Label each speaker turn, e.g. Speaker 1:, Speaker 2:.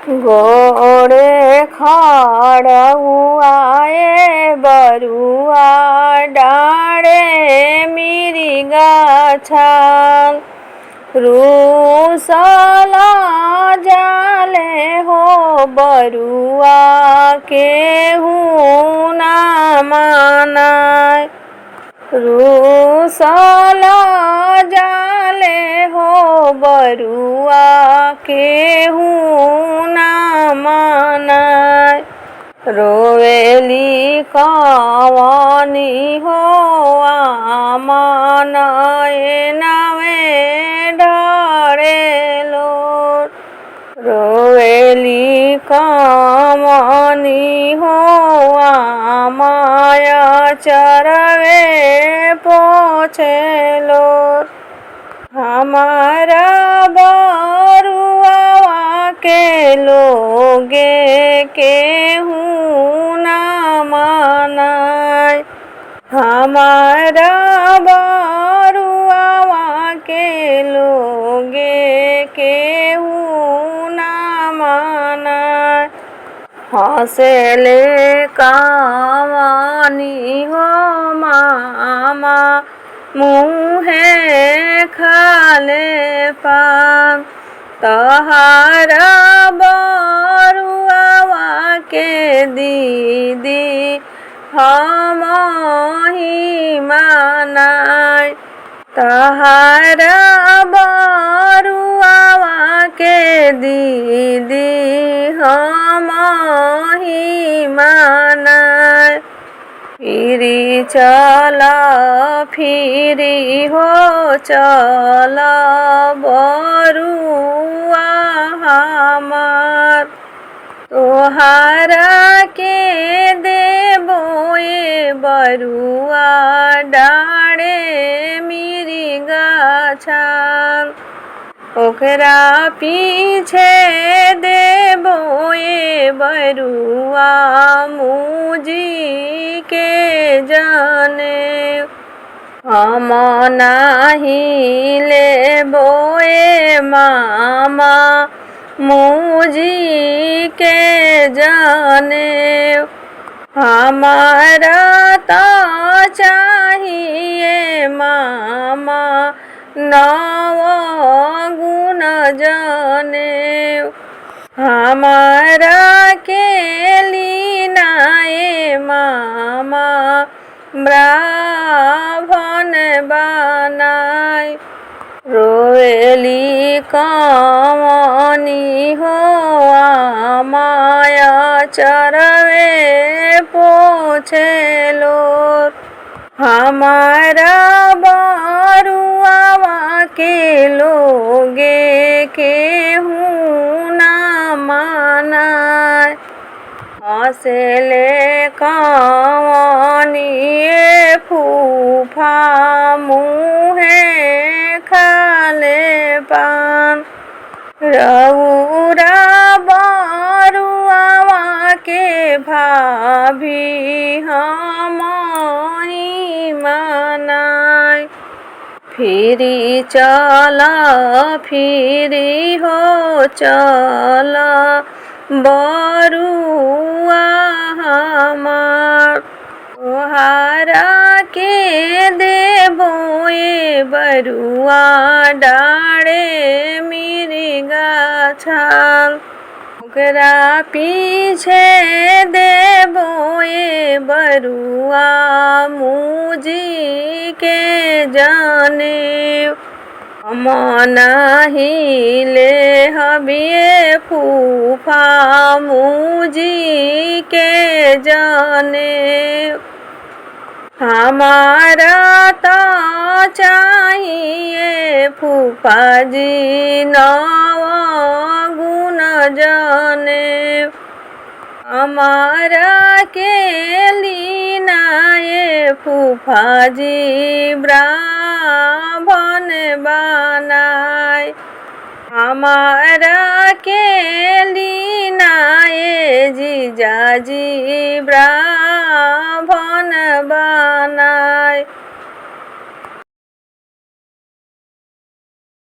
Speaker 1: गोड़े खड़ुआए बरुआ डाँडे मिरिगा छाल रूसल जाले हो बरुआ केहू ना मानाय रूसल जाले हो बरुआ केहू ना मानाय रोवेली कवनी हो आमन नावे ढरेलो रोवेली कवनी हो आमाय चरवे पोछेलो हमारा बरुआ के लोगे केहू ना मानाय हमारा बरुआ के लोगे केहू ना मानाय हंसेले कवनी हो मामा मुहे खाले पान तहारा बरुआ के दीदी हम ही मानाय तहारा बरुआ के दीदी हम ही मानाय फिरी चल फिरी हो चल बरुआ हमार तोहारा के देबो ए बरुआ डाँडे मिरिगा छाल ओकरा पीछे देबो ए बरुआ मुजी के जाने हम नाही लेबो ए मामा मुजी के जाने हमारा तो चाहिए मामा नव गुण जाने हमारा के लीनाए मामा ब्राह्मण बनाय रोएली कवनी हो माया चरवे पोछेलो हमारा बरुआ के लोगे केहू ना मानाय हंसेले कवनी फूफा मुहे खाले पान रउरा बरुआ के भाभी हम ही मानाय फिरी चल फिरी हो चल बरुआ हमार तोहारा के देबो ए बरुआ डाँडे मिरिगा छाल ओकरा पीछे देबो ए बरुआ मुजी के जाने हम नाही ले हबिए फूफा मुजी के जाने हमारा तो चाहिए फूफा जी नव गुण जाने हमारा के लीनाए फूफा जी ब्राह्मण बनाय हमारा के लीनाए जीजाजी ब्राह्मण बनाय